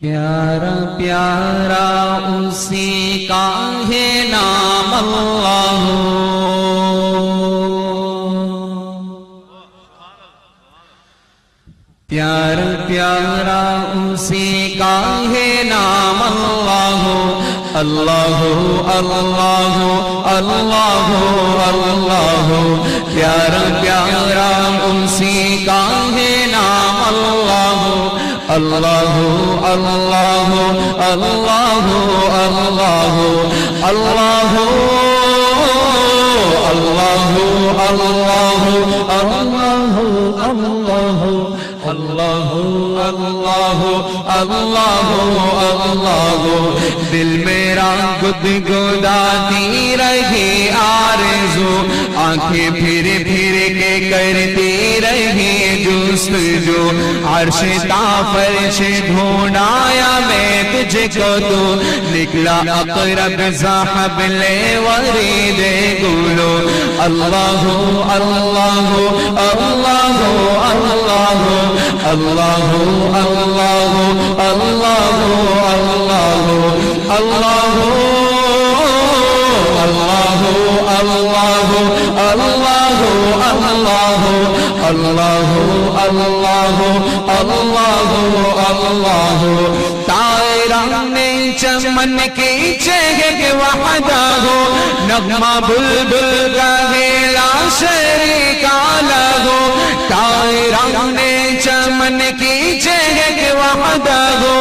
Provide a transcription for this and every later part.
پیارا پیارا اسی کا ہے نام اللہ، پیارا پیارا اسی کا ہے نام اللہ، اللہ اللہ اللہ اللہ، پیارا پیارا اسی کا ہے نام اللہ، اللہ اللہ اللہ اللہ اللہ اللہ اللہ اللہ اللہ اللہ اللہ، دل میرا گدگداتی رہی آرزو، آنکھیں پھر پھر کے کرتی رہی جستجو، عرش تا فرش ڈھونڈایا میں تجھ کو، تو نکلا اقرب صاحب لے ورید گلو، اللہ اللہ اللہ اللہ اللہ اللہ اللہ اللہ اللہ اللہ اللہ اللہ اللہ اللہ اللہ اللہ، طائران چمن کی چہک وحدہ ہو، نغمہ بلبل گاہے لا شریک لہو، طائران چمن کی چہک وحدہ ہو،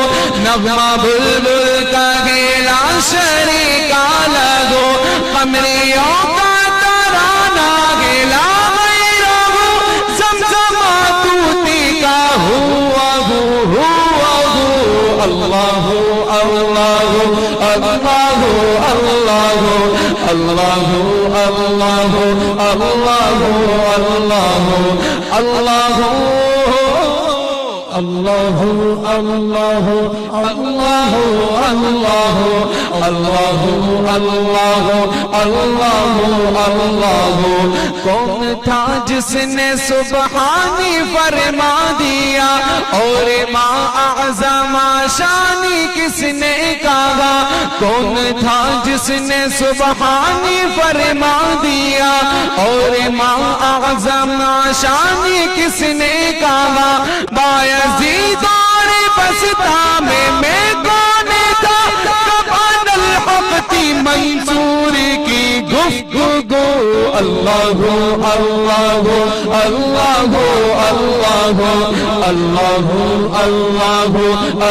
نغمہ بلبل گاہے لا شریک لہو، قمریوں کا ترانہ لا غیرہ، زمزمہ توتی کا ہوا اللہ اللہ اللہ اللہ اللہ اللہ اللہ اللہ اللہ اللہ اللہ اللہ اللہ اللہ اللہ اللہ، کون تھا جس نے سبحانی فرما دیا، اور ماں اعظم شانی کس نے کہا، کون تھا جس نے سبحانی فرما دیا، اور ماں اعظم شانی کس نے کہا، بایزید اور بسطام میں کون تھا، کبان الحق تھی منصور کی گفتگو، اللہ اللہ اللہ اللہ اللہ اللہ اللہ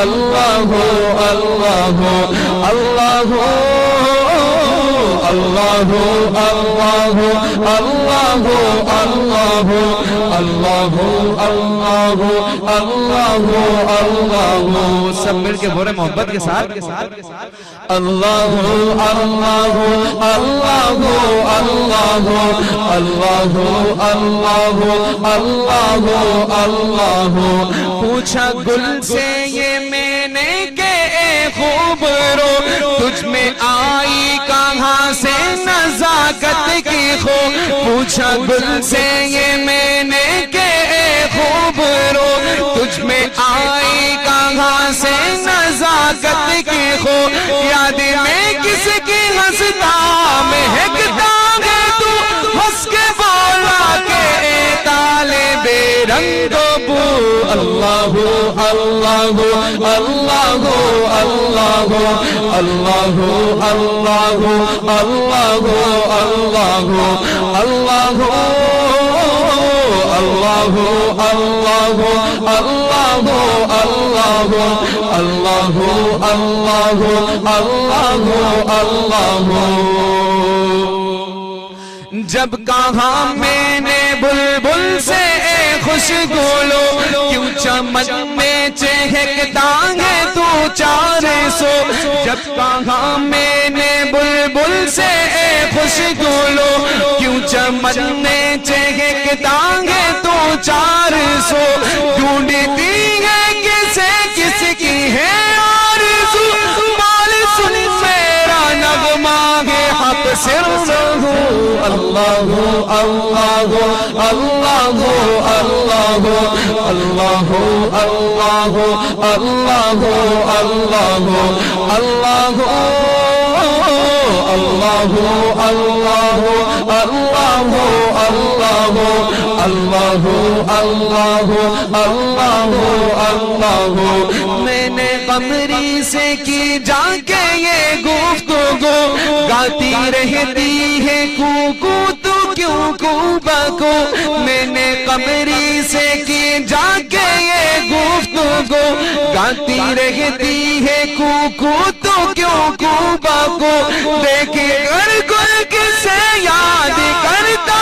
اللہ اللہ اللہ اللہ اللہ اللہ اللہ اللہ اللہ، سب مل کے بولے محبت کے ساتھ، اللہ اللہ اللہ اللہ اللہ اللہ اللہ اللہ، پوچھا گل سے یہ میں نے کہ اے خوبرو، تجھ میں آئی کہاں سے نزاکت کی خو، پوچھا گل سے یہ میں نے کہ اے خوبرو، تجھ میں آئی کہاں سے نزاکت کی خو، یاد میں کس کی ہنستا مہکتا ہے تو، ہنس کے بولا کہ اے طالب رنگ و بو، اللہ اللہ اللہ اللہ اللہ اللہ اللہ اللہ اللہ اللہ اللہ اللہ اللہ اللہ اللہ اللہ۔ جب کہا میں نے بلبل سے اے خوشگو لو، کیوں چمن میں چہکتا ہے تو 400، جب کہا میں نے بلبل سے اے خوشگو لو، کیوں چمن میں چہکتا ہے تو 400، ڈھونڈتی ہے کسے کس کی ہے آرزو، بال سن میرا نغمہ ہے حق سر ہو، اللہ اللہ اللہ اللہ اللہ اللہ اللہ اللہ اللہ اللہ اللہ اللہ اللہ اللہ اللہ میں نے قمری سے کی جا کے یہ گفتگو گاتی رہتی ہے کوکو تو کیوں کو بکو میں نے قمری سے کی جا کے یہ گفتگو گاتی رہتی ہے کوکو تو کیوں کو بکو دیکھے گھر گل کسے یاد کرتا